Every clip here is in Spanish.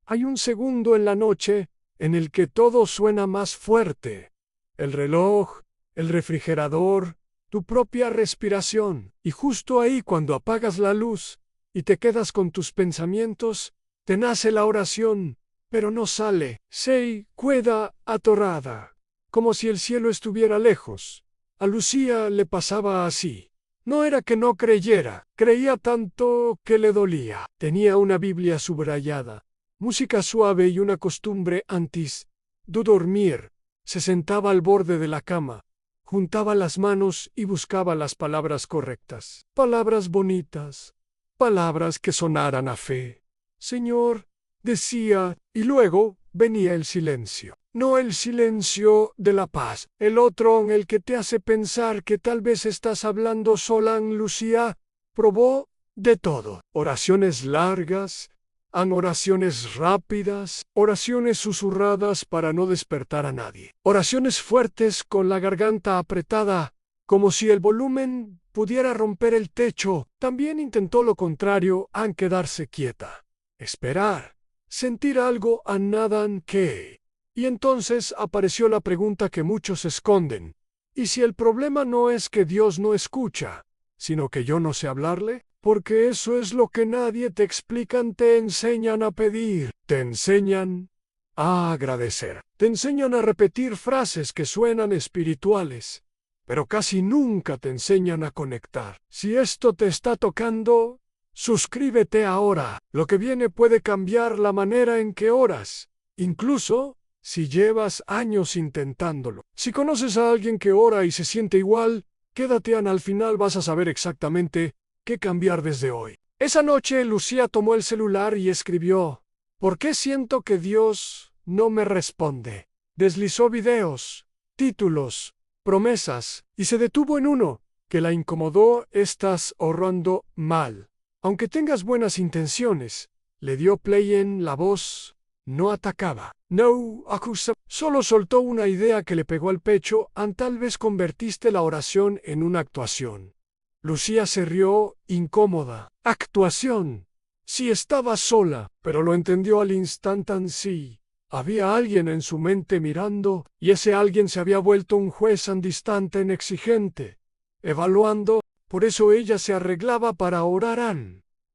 Hay un segundo en la noche en el que todo suena más fuerte. El reloj, el refrigerador, tu propia respiración. Y justo ahí, cuando apagas la luz y te quedas con tus pensamientos, te nace la oración, pero no sale. Se queda atorada, como si el cielo estuviera lejos. A Lucía le pasaba así. No era que no creyera, creía tanto que le dolía. Tenía una Biblia subrayada, música suave y una costumbre antes de dormir. Se sentaba al borde de la cama, juntaba las manos y buscaba las palabras correctas. Palabras bonitas, palabras que sonaran a fe. Señor, decía, y luego venía el silencio. No el silencio de la paz, el otro en el que te hace pensar que tal vez estás hablando sola. Lucía probó de todo. Oraciones largas, oraciones rápidas, oraciones susurradas para no despertar a nadie. Oraciones fuertes con la garganta apretada, como si el volumen pudiera romper el techo. También intentó lo contrario, quedarse quieta. Esperar. Sentir algo a nada que. Y entonces apareció la pregunta que muchos esconden. ¿Y si el problema no es que Dios no escucha, sino que yo no sé hablarle? Porque eso es lo que nadie te explican. Te enseñan a pedir, te enseñan a agradecer, te enseñan a repetir frases que suenan espirituales, pero casi nunca te enseñan a conectar. Si esto te está tocando, suscríbete ahora. Lo que viene puede cambiar la manera en que oras, incluso si llevas años intentándolo. Si conoces a alguien que ora y se siente igual, quédate. Al final vas a saber exactamente qué cambiar desde hoy. Esa noche Lucía tomó el celular y escribió: ¿por qué siento que Dios no me responde? Deslizó videos, títulos, promesas, y se detuvo en uno que la incomodó. Estás orando mal. Aunque tengas buenas intenciones. Le dio play. En la voz no atacaba, no acusa, solo soltó una idea que le pegó al pecho. Tal vez convertiste la oración en una actuación. Lucía se rió, incómoda. ¿Actuación? Sí, estaba sola, pero lo entendió al instante. Sí, había alguien en su mente mirando, y ese alguien se había vuelto un juez distante, exigente, evaluando. Por eso ella se arreglaba para orar.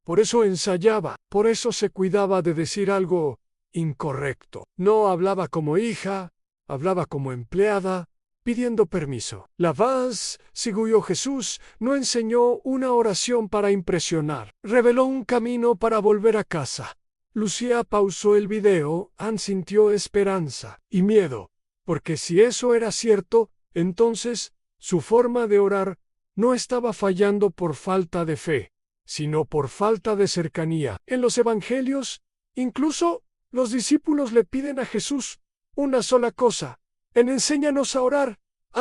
Por eso ensayaba, por eso se cuidaba de decir algo incorrecto. No hablaba como hija, hablaba como empleada, pidiendo permiso. La voz, siguió Jesús, no enseñó una oración para impresionar. Reveló un camino para volver a casa. Lucía pausó el video. Sintió esperanza y miedo, porque si eso era cierto, entonces su forma de orar no estaba fallando por falta de fe, sino por falta de cercanía. En los evangelios, incluso los discípulos le piden a Jesús una sola cosa: enséñanos a orar.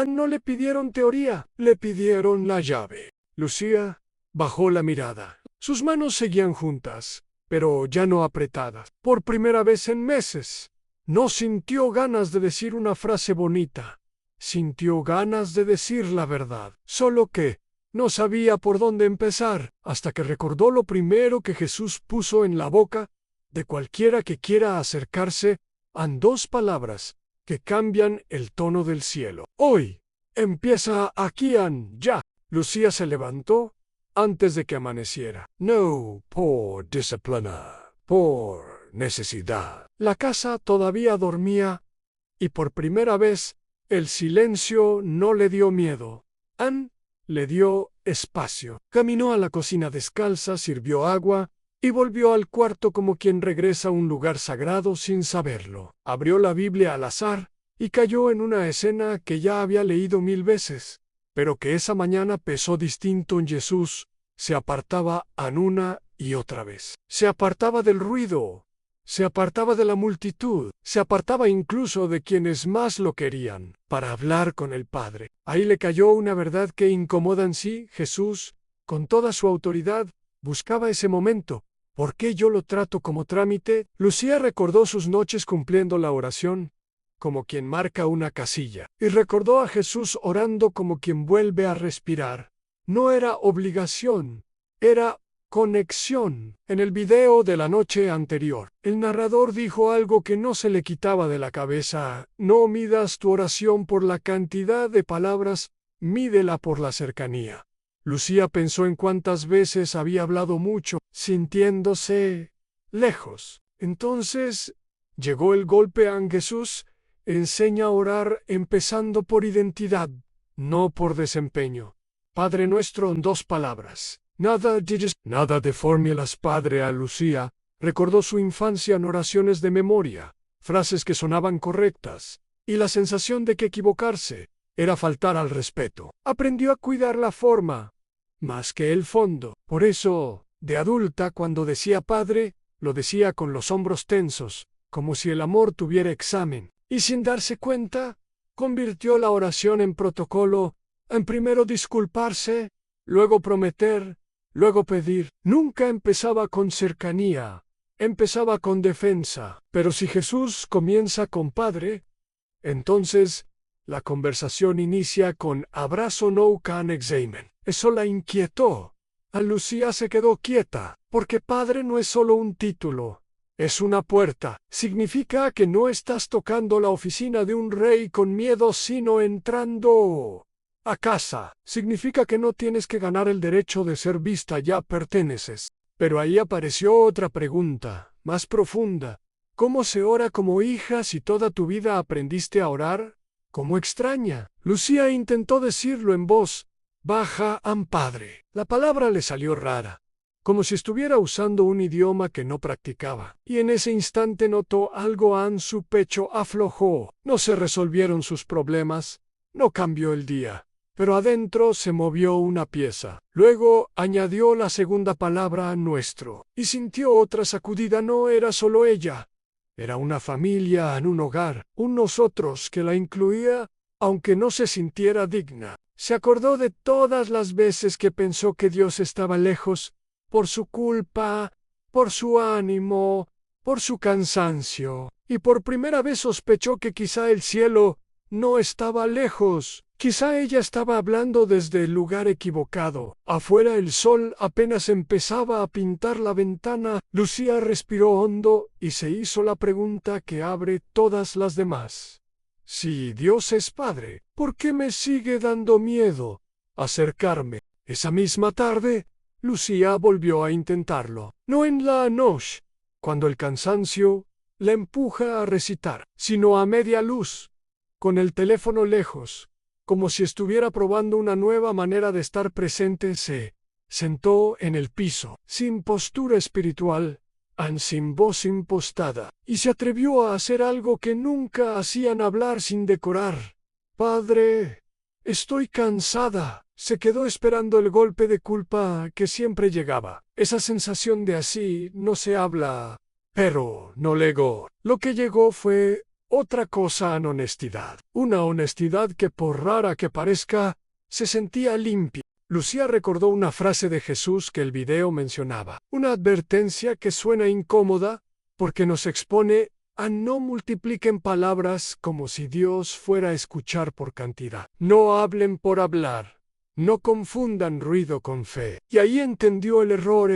No le pidieron teoría, le pidieron la llave. Lucía bajó la mirada. Sus manos seguían juntas, pero ya no apretadas. Por primera vez en meses, no sintió ganas de decir una frase bonita. Sintió ganas de decir la verdad, solo que no sabía por dónde empezar, hasta que recordó lo primero que Jesús puso en la boca de cualquiera que quiera acercarse. Dos palabras que cambian el tono del cielo. Hoy empieza aquí. Ya. Lucía se levantó antes de que amaneciera. No por disciplina, por necesidad. La casa todavía dormía, y por primera vez el silencio no le dio miedo. Le dio espacio. Caminó a la cocina descalza, sirvió agua y volvió al cuarto como quien regresa a un lugar sagrado sin saberlo. Abrió la Biblia al azar y cayó en una escena que ya había leído 1000 veces, pero que esa mañana pesó distinto. Jesús se apartaba una y otra vez. Se apartaba del ruido, se apartaba de la multitud, se apartaba incluso de quienes más lo querían, para hablar con el Padre. Ahí le cayó una verdad que incomoda. Sí, Jesús, con toda su autoridad, buscaba ese momento. ¿Por qué yo lo trato como trámite? Lucía recordó sus noches cumpliendo la oración, como quien marca una casilla, y recordó a Jesús orando como quien vuelve a respirar. No era obligación, era conexión. En el video de la noche anterior, el narrador dijo algo que no se le quitaba de la cabeza: no midas tu oración por la cantidad de palabras, mídela por la cercanía. Lucía pensó en cuántas veces había hablado mucho, sintiéndose lejos. Entonces llegó el golpe a Jesús. Enseña a orar empezando por identidad, no por desempeño. Padre nuestro en 2 palabras. Nada de fórmulas. Padre a Lucía recordó su infancia en oraciones de memoria, frases que sonaban correctas, y la sensación de que equivocarse era faltar al respeto. Aprendió a cuidar la forma, más que el fondo. Por eso, de adulta, cuando decía padre, lo decía con los hombros tensos, como si el amor tuviera examen. Y sin darse cuenta, convirtió la oración en protocolo, en primero disculparse, luego prometer, luego pedir. Nunca empezaba con cercanía, empezaba con defensa. Pero si Jesús comienza con Padre, entonces la conversación inicia con abrazo no can examen. Eso la inquietó. A Lucía se quedó quieta, porque Padre no es solo un título. Es una puerta. Significa que no estás tocando la oficina de un rey con miedo, sino entrando a casa. Significa que no tienes que ganar el derecho de ser vista, ya perteneces. Pero ahí apareció otra pregunta, más profunda. ¿Cómo se ora como hija si toda tu vida aprendiste a orar como extraña? Lucía intentó decirlo en voz baja a Padre. La palabra le salió rara, como si estuviera usando un idioma que no practicaba. Y en ese instante notó algo en su pecho. Aflojó. No se resolvieron sus problemas, no cambió el día, pero adentro se movió una pieza. Luego añadió la segunda palabra, nuestro, y sintió otra sacudida. No era solo ella, era una familia en un hogar, un nosotros que la incluía, aunque no se sintiera digna. Se acordó de todas las veces que pensó que Dios estaba lejos, por su culpa, por su ánimo, por su cansancio, y por primera vez sospechó que quizá el cielo no estaba lejos. Quizá ella estaba hablando desde el lugar equivocado. Afuera el sol apenas empezaba a pintar la ventana. Lucía respiró hondo y se hizo la pregunta que abre todas las demás. Si Dios es Padre, ¿por qué me sigue dando miedo acercarme? Esa misma tarde, Lucía volvió a intentarlo. No en la noche, cuando el cansancio la empuja a recitar, sino a media luz, con el teléfono lejos, como si estuviera probando una nueva manera de estar presente. Se sentó en el piso, sin postura espiritual, sin voz impostada, y se atrevió a hacer algo que nunca hacían: hablar sin decorar. Padre, estoy cansada. Se quedó esperando el golpe de culpa que siempre llegaba. Esa sensación de así no se habla. Pero no llegó. Lo que llegó fue otra cosa: en honestidad. Una honestidad que, por rara que parezca, se sentía limpia. Lucía recordó una frase de Jesús que el video mencionaba. Una advertencia que suena incómoda porque nos expone a no multipliquen palabras, como si Dios fuera a escuchar por cantidad. No hablen por hablar. No confundan ruido con fe. Y ahí entendió el error.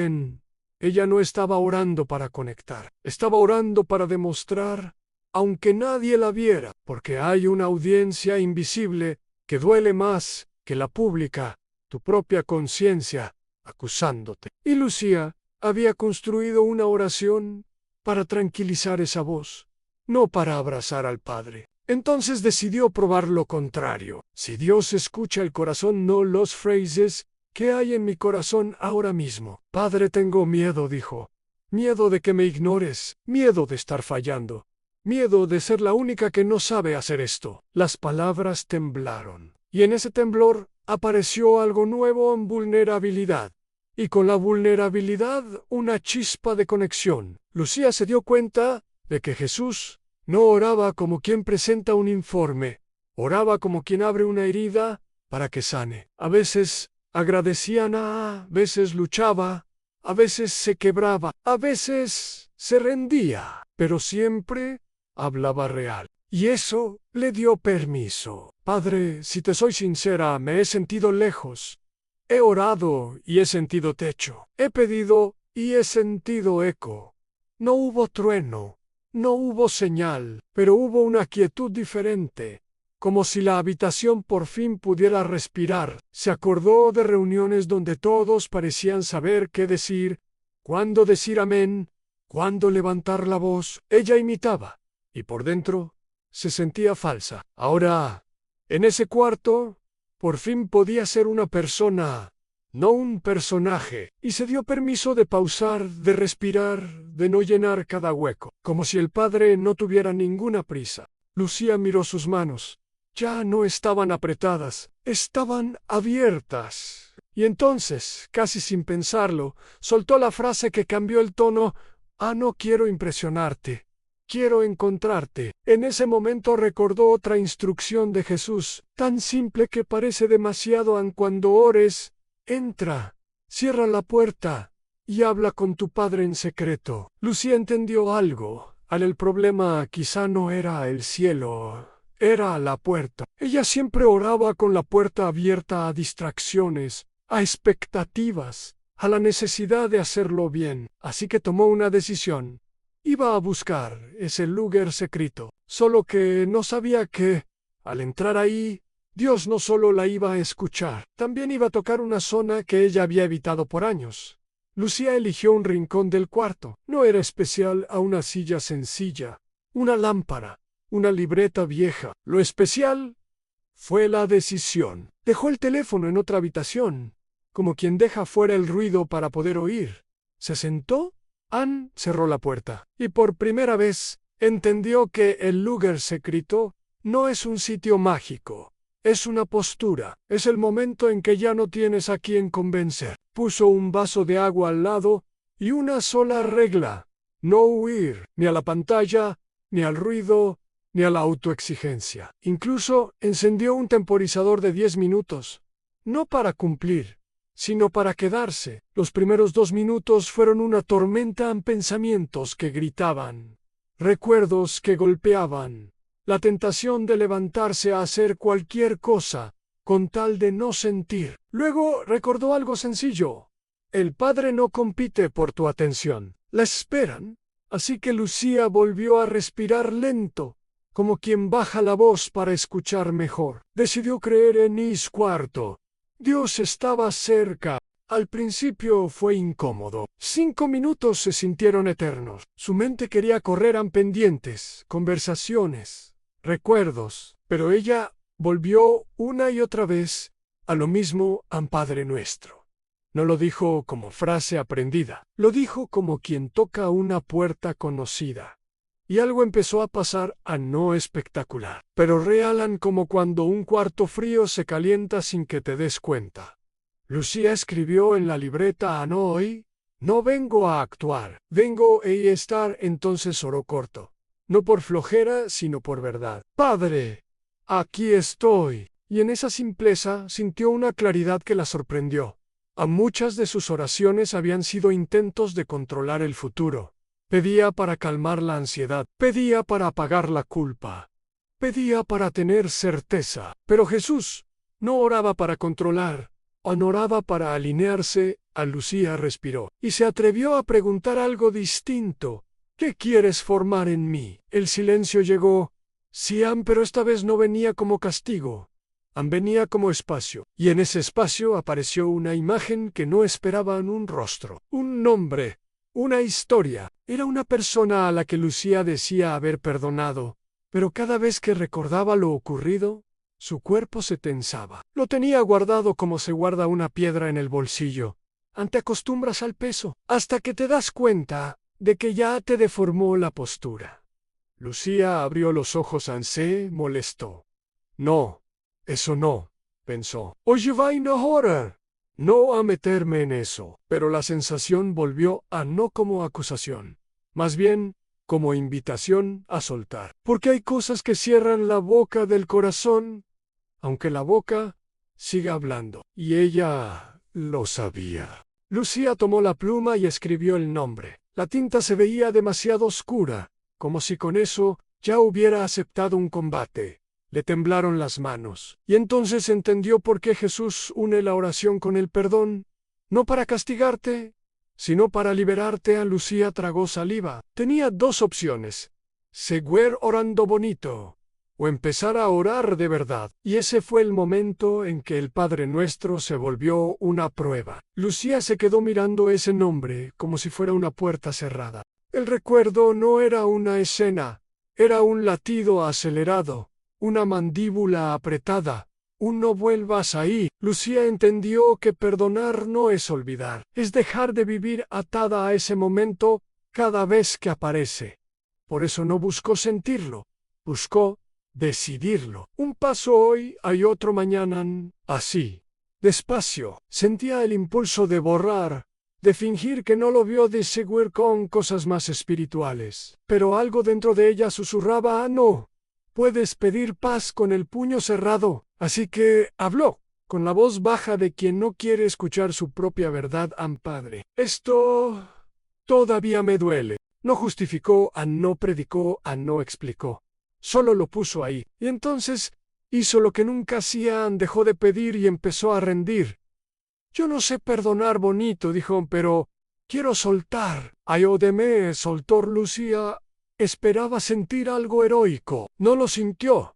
Ella no estaba orando para conectar. Estaba orando para demostrar, aunque nadie la viera, porque hay una audiencia invisible que duele más que la pública, tu propia conciencia acusándote. Y Lucía había construido una oración para tranquilizar esa voz, no para abrazar al Padre. Entonces decidió probar lo contrario. Si Dios escucha el corazón, no los phrases, ¿qué hay en mi corazón ahora mismo? Padre, tengo miedo, dijo. Miedo de que me ignores, miedo de estar fallando, miedo de ser la única que no sabe hacer esto. Las palabras temblaron, y en ese temblor apareció algo nuevo: en vulnerabilidad. Y con la vulnerabilidad, una chispa de conexión. Lucía se dio cuenta de que Jesús no oraba como quien presenta un informe, oraba como quien abre una herida para que sane. A veces agradecía, a veces luchaba, a veces se quebraba, a veces se rendía, pero siempre hablaba real. Y eso le dio permiso. Padre, si te soy sincera, me he sentido lejos. He orado y he sentido techo. He pedido y he sentido eco. No hubo trueno, no hubo señal, pero hubo una quietud diferente, como si la habitación por fin pudiera respirar. Se acordó de reuniones donde todos parecían saber qué decir, cuándo decir amén, cuándo levantar la voz. Ella imitaba, y por dentro se sentía falsa. Ahora, en ese cuarto, por fin podía ser una persona, no un personaje, y se dio permiso de pausar, de respirar, de no llenar cada hueco, como si el padre no tuviera ninguna prisa. Lucía miró sus manos. Ya no estaban apretadas, estaban abiertas. Y entonces, casi sin pensarlo, soltó la frase que cambió el tono. No quiero impresionarte. Quiero encontrarte. En ese momento recordó otra instrucción de Jesús, tan simple que parece demasiado. Cuando ores, entra, cierra la puerta y habla con tu Padre en secreto. Lucía entendió algo. El problema quizá no era el cielo, era la puerta. Ella siempre oraba con la puerta abierta a distracciones, a expectativas, a la necesidad de hacerlo bien. Así que tomó una decisión. Iba a buscar ese lugar secreto, solo que no sabía que, al entrar ahí, Dios no solo la iba a escuchar, también iba a tocar una zona que ella había evitado por años. Lucía eligió un rincón del cuarto. No era especial a una silla sencilla, una lámpara, una libreta vieja. Lo especial fue la decisión. Dejó el teléfono en otra habitación, como quien deja fuera el ruido para poder oír. Se sentó. Anne cerró la puerta, y por primera vez entendió que el lugar secreto no es un sitio mágico. Es una postura, es el momento en que ya no tienes a quien convencer. Puso un vaso de agua al lado y una sola regla: no huir, ni a la pantalla, ni al ruido, ni a la autoexigencia. Incluso encendió un temporizador de 10 minutos, no para cumplir, sino para quedarse. Los primeros 2 minutos fueron una tormenta en pensamientos que gritaban, recuerdos que golpeaban, la tentación de levantarse a hacer cualquier cosa, con tal de no sentir. Luego recordó algo sencillo. El Padre no compite por tu atención, la esperan. Así que Lucía volvió a respirar lento, como quien baja la voz para escuchar mejor. Decidió creer en Is cuarto. Dios estaba cerca. Al principio fue incómodo. 5 minutos se sintieron eternos. Su mente quería correr a pendientes, conversaciones, recuerdos, pero ella volvió una y otra vez a lo mismo, al Padre Nuestro. No lo dijo como frase aprendida, lo dijo como quien toca una puerta conocida. Y algo empezó a pasar, no espectacular, pero real, como cuando un cuarto frío se calienta sin que te des cuenta. Lucía escribió en la libreta: no hoy, no vengo a actuar, vengo a estar. Entonces oró corto, no por flojera, sino por verdad. Padre, aquí estoy. Y en esa simpleza sintió una claridad que la sorprendió. Muchas de sus oraciones habían sido intentos de controlar el futuro. Pedía para calmar la ansiedad, pedía para apagar la culpa, pedía para tener certeza. Pero Jesús no oraba para controlar, oraba para alinearse. Lucía respiró y se atrevió a preguntar algo distinto. ¿Qué quieres formar en mí? El silencio llegó. Sí, pero esta vez no venía como castigo. Venía como espacio, y en ese espacio apareció una imagen que no esperaban: un rostro, un nombre, una historia. Era una persona a la que Lucía decía haber perdonado, pero cada vez que recordaba lo ocurrido, su cuerpo se tensaba. Lo tenía guardado como se guarda una piedra en el bolsillo. Te acostumbras al peso, hasta que te das cuenta de que ya te deformó la postura. Lucía abrió los ojos. Se molestó. No, eso no, pensó. Oye, vaina ahora. No a meterme en eso. Pero la sensación volvió no como acusación, más bien como invitación a soltar. Porque hay cosas que cierran la boca del corazón, aunque la boca siga hablando. Y ella lo sabía. Lucía tomó la pluma y escribió el nombre. La tinta se veía demasiado oscura, como si con eso ya hubiera aceptado un combate. Le temblaron las manos. Y entonces entendió por qué Jesús une la oración con el perdón, no para castigarte, sino para liberarte. A Lucía tragó saliva. Tenía dos opciones: seguir orando bonito o empezar a orar de verdad. Y ese fue el momento en que el Padre Nuestro se volvió una prueba. Lucía se quedó mirando ese nombre como si fuera una puerta cerrada. El recuerdo no era una escena, era un latido acelerado, una mandíbula apretada, un no vuelvas ahí. Lucía entendió que perdonar no es olvidar, es dejar de vivir atada a ese momento cada vez que aparece. Por eso no buscó sentirlo, buscó decidirlo. Un paso hoy, hay otro mañana, así. Despacio, sentía el impulso de borrar, de fingir que no lo vio, de seguir con cosas más espirituales. Pero algo dentro de ella susurraba: «Ah, no. Puedes pedir paz con el puño cerrado». Así que habló, con la voz baja de quien no quiere escuchar su propia verdad. Padre, esto todavía me duele. No justificó, no predicó, no explicó. Solo lo puso ahí. Y entonces hizo lo que nunca hacía: dejó de pedir y empezó a rendir. «Yo no sé perdonar bonito», dijo, «pero quiero soltar». Ayúdeme, soltó Lucía. Esperaba sentir algo heroico. No lo sintió.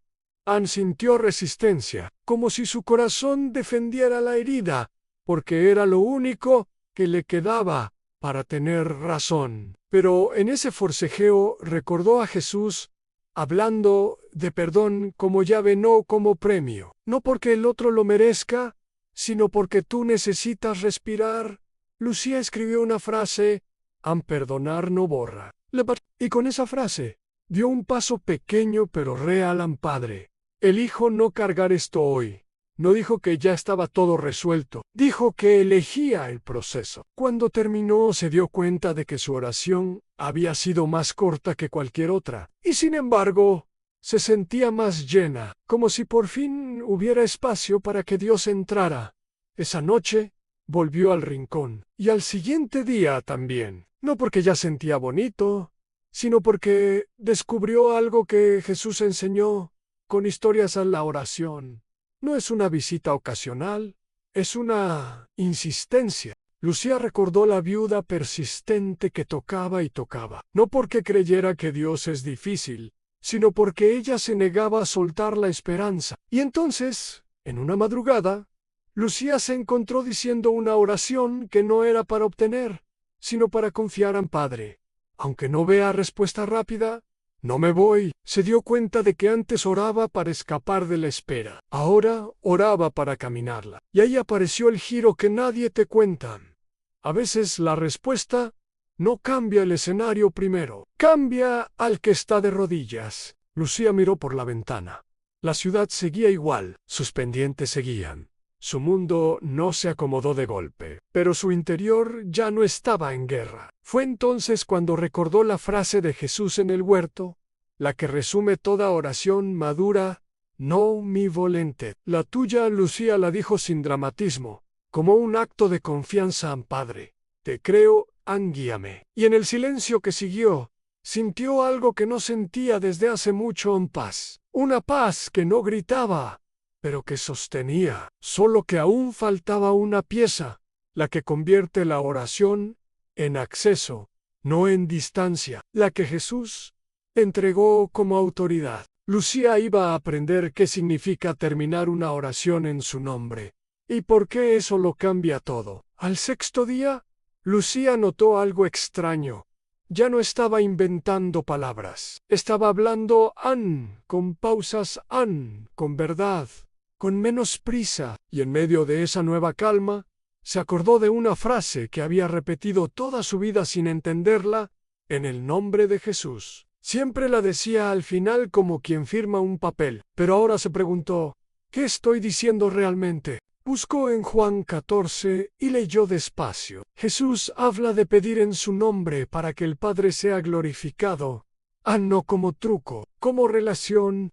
Sintió resistencia, como si su corazón defendiera la herida, porque era lo único que le quedaba para tener razón. Pero en ese forcejeo recordó a Jesús hablando de perdón como llave, no como premio. No porque el otro lo merezca, sino porque tú necesitas respirar. Lucía escribió una frase: perdonar no borra. Y con esa frase dio un paso pequeño pero real. Padre, elijo no cargar esto hoy. No dijo que ya estaba todo resuelto, dijo que elegía el proceso. Cuando terminó se dio cuenta de que su oración había sido más corta que cualquier otra, y sin embargo se sentía más llena, como si por fin hubiera espacio para que Dios entrara. Esa noche volvió al rincón, y al siguiente día también, no porque ya sentía bonito, sino porque descubrió algo que Jesús enseñó con historias a la oración. No es una visita ocasional, es una insistencia. Lucía recordó la viuda persistente que tocaba y tocaba, no porque creyera que Dios es difícil, sino porque ella se negaba a soltar la esperanza. Y entonces, en una madrugada, Lucía se encontró diciendo una oración que no era para obtener, sino para confiar. Padre, aunque no vea respuesta rápida, no me voy. Se dio cuenta de que antes oraba para escapar de la espera. Ahora oraba para caminarla. Y ahí apareció el giro que nadie te cuenta. A veces la respuesta no cambia el escenario primero, cambia al que está de rodillas. Lucía miró por la ventana. La ciudad seguía igual, sus pendientes seguían. Su mundo no se acomodó de golpe, pero su interior ya no estaba en guerra. Fue entonces cuando recordó la frase de Jesús en el huerto, la que resume toda oración madura: «No mi volente». La tuya, Lucía, la dijo sin dramatismo, como un acto de confianza. Padre, te creo, guíame. Y en el silencio que siguió, sintió algo que no sentía desde hace mucho: paz. Una paz que no gritaba, pero que sostenía. Solo que aún faltaba una pieza, la que convierte la oración en acceso, no en distancia, la que Jesús entregó como autoridad. Lucía iba a aprender qué significa terminar una oración en su nombre, y por qué eso lo cambia todo. Al sexto día, Lucía notó algo extraño. Ya no estaba inventando palabras, estaba hablando con pausas, con verdad, con menos prisa, y en medio de esa nueva calma, se acordó de una frase que había repetido toda su vida sin entenderla: «En el nombre de Jesús». Siempre la decía al final como quien firma un papel, pero ahora se preguntó: ¿qué estoy diciendo realmente? Buscó en Juan 14 y leyó despacio. Jesús habla de pedir en su nombre para que el Padre sea glorificado. No como truco, como relación,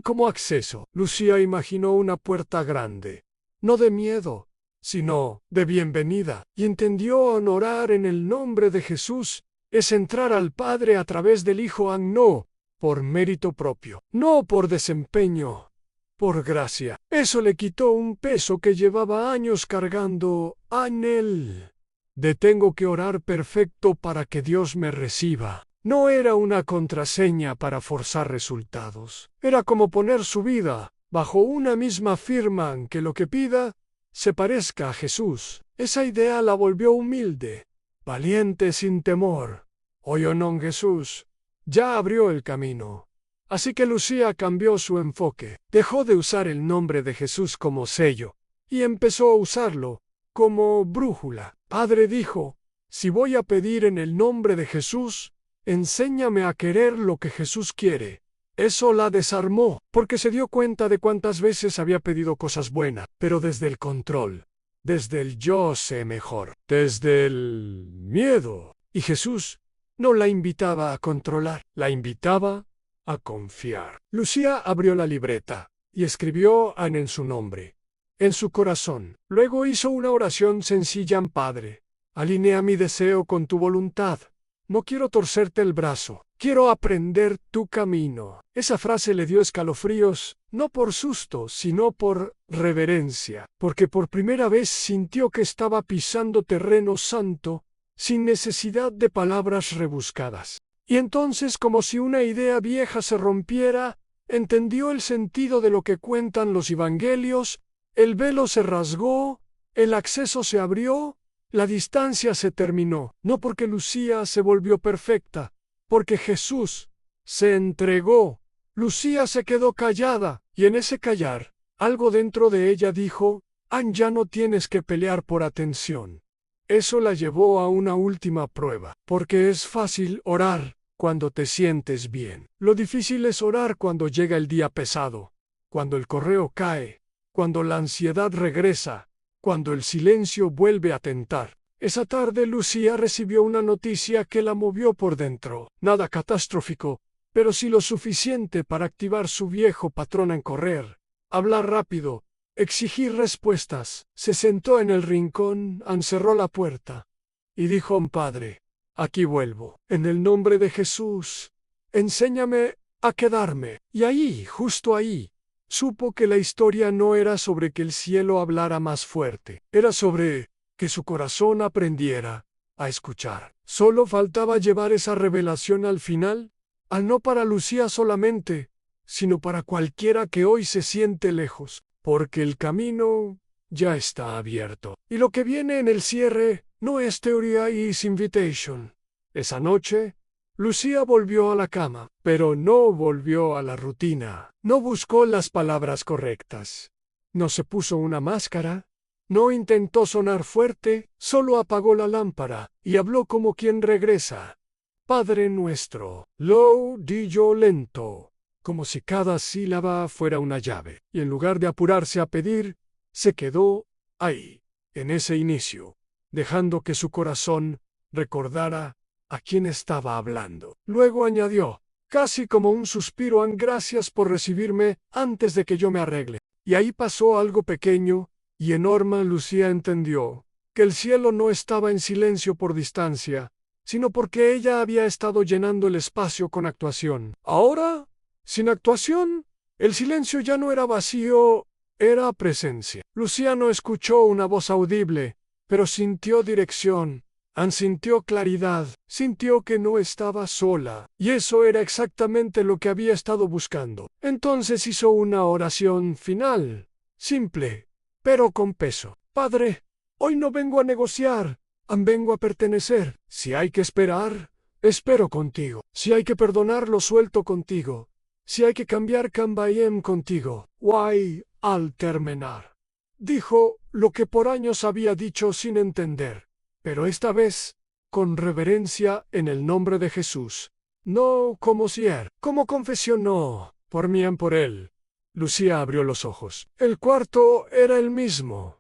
como acceso. Lucía imaginó una puerta grande, no de miedo, sino de bienvenida, y entendió: orar en el nombre de Jesús es entrar al Padre a través del Hijo, no por mérito propio, no por desempeño, por gracia. Eso le quitó un peso que llevaba años cargando en él. Tengo que orar perfecto para que Dios me reciba. No era una contraseña para forzar resultados. Era como poner su vida bajo una misma firma en que lo que pida se parezca a Jesús. Esa idea la volvió humilde, valiente sin temor. Oyó non Jesús. Ya abrió el camino. Así que Lucía cambió su enfoque. Dejó de usar el nombre de Jesús como sello y empezó a usarlo como brújula. Padre dijo, si voy a pedir en el nombre de Jesús, enséñame a querer lo que Jesús quiere. Eso la desarmó, porque se dio cuenta de cuántas veces había pedido cosas buenas, pero desde el control, desde el yo sé mejor, desde el miedo. Y Jesús no la invitaba a controlar, la invitaba a confiar. Lucía abrió la libreta y escribió en su nombre, en su corazón. Luego hizo una oración sencilla: Padre, alinea mi deseo con tu voluntad. No quiero torcerte el brazo, quiero aprender tu camino. Esa frase le dio escalofríos, no por susto, sino por reverencia, porque por primera vez sintió que estaba pisando terreno santo, sin necesidad de palabras rebuscadas. Y entonces, como si una idea vieja se rompiera, entendió el sentido de lo que cuentan los evangelios, el velo se rasgó, el acceso se abrió, la distancia se terminó, no porque Lucía se volvió perfecta, porque Jesús se entregó. Lucía se quedó callada, y en ese callar, algo dentro de ella dijo, ya no tienes que pelear por atención. Eso la llevó a una última prueba, porque es fácil orar cuando te sientes bien. Lo difícil es orar cuando llega el día pesado, cuando el correo cae, cuando la ansiedad regresa, cuando el silencio vuelve a tentar. Esa tarde Lucía recibió una noticia que la movió por dentro. Nada catastrófico, pero sí lo suficiente para activar su viejo patrón en correr, hablar rápido, exigir respuestas. Se sentó en el rincón, encerró la puerta y dijo: Padre, aquí vuelvo. En el nombre de Jesús, enséñame a quedarme. Y ahí, justo ahí, supo que la historia no era sobre que el cielo hablara más fuerte, era sobre que su corazón aprendiera a escuchar. Solo faltaba llevar esa revelación al final, no para Lucía solamente, sino para cualquiera que hoy se siente lejos, porque el camino ya está abierto. Y lo que viene en el cierre no es teoría, es invitation. Esa noche, Lucía volvió a la cama, pero no volvió a la rutina. No buscó las palabras correctas. No se puso una máscara. No intentó sonar fuerte, solo apagó la lámpara y habló como quien regresa. Padre nuestro, lo di yo lento, como si cada sílaba fuera una llave, y en lugar de apurarse a pedir, se quedó ahí, en ese inicio, dejando que su corazón recordara a quién estaba hablando. Luego añadió, casi como un suspiro: gracias por recibirme antes de que yo me arregle. Y ahí pasó algo pequeño y enorme. Lucía entendió que el cielo no estaba en silencio por distancia, sino porque ella había estado llenando el espacio con actuación. Ahora, sin actuación, el silencio ya no era vacío, era presencia. Lucía no escuchó una voz audible, pero sintió dirección. Sintió claridad, sintió que no estaba sola, y eso era exactamente lo que había estado buscando. Entonces hizo una oración final, simple, pero con peso. Padre, hoy no vengo a negociar, vengo a pertenecer. Si hay que esperar, espero contigo. Si hay que perdonar, lo suelto contigo. Si hay que cambiar, cambiaré contigo. Guay, al terminar. Dijo lo que por años había dicho sin entender, pero esta vez, con reverencia, en el nombre de Jesús. No como sier, como confesión, no, por mí por él. Lucía abrió los ojos. El cuarto era el mismo.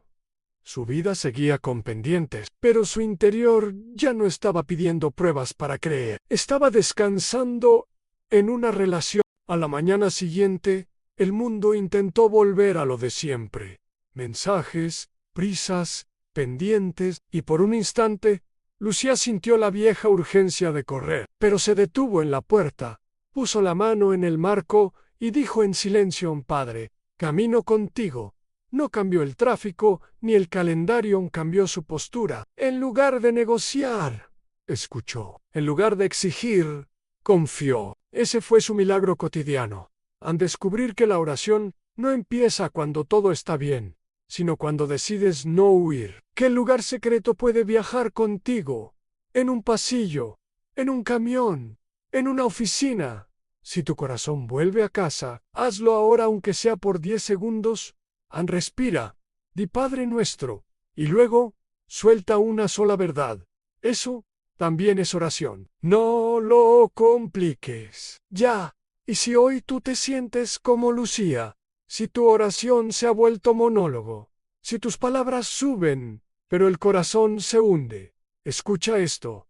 Su vida seguía con pendientes, pero su interior ya no estaba pidiendo pruebas para creer. Estaba descansando en una relación. A la mañana siguiente, el mundo intentó volver a lo de siempre. Mensajes, prisas, pendientes, y por un instante, Lucía sintió la vieja urgencia de correr, pero se detuvo en la puerta, puso la mano en el marco y dijo en silencio: Padre, camino contigo. No cambió el tráfico, ni el calendario cambió su postura. En lugar de negociar, escuchó. En lugar de exigir, confió. Ese fue su milagro cotidiano. Al descubrir que la oración no empieza cuando todo está bien, sino cuando decides no huir. Que el lugar secreto puede viajar contigo, en un pasillo, en un camión, en una oficina. Si tu corazón vuelve a casa, hazlo ahora aunque sea por 10 segundos. Respira, di Padre Nuestro, y luego, suelta una sola verdad. Eso también es oración. No lo compliques. Ya. Y si hoy tú te sientes como Lucía, si tu oración se ha vuelto monólogo, si tus palabras suben, pero el corazón se hunde, escucha esto.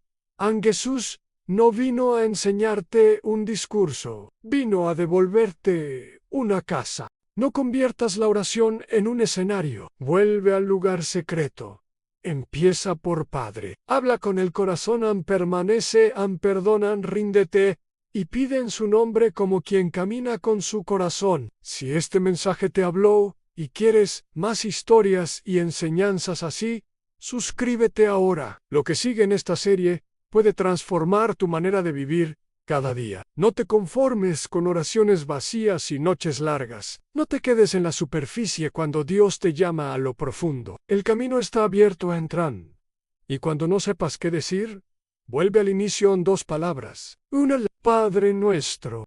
Jesús no vino a enseñarte un discurso, vino a devolverte una casa. No conviertas la oración en un escenario. Vuelve al lugar secreto. Empieza por Padre. Habla con el corazón, permanece, perdonan, ríndete, y pide en su nombre como quien camina con su corazón. Si este mensaje te habló, y quieres más historias y enseñanzas así, suscríbete ahora. Lo que sigue en esta serie puede transformar tu manera de vivir cada día. No te conformes con oraciones vacías y noches largas. No te quedes en la superficie cuando Dios te llama a lo profundo. El camino está abierto a entrar. Y cuando no sepas qué decir, vuelve al inicio en 2 palabras. Una, Padre Nuestro.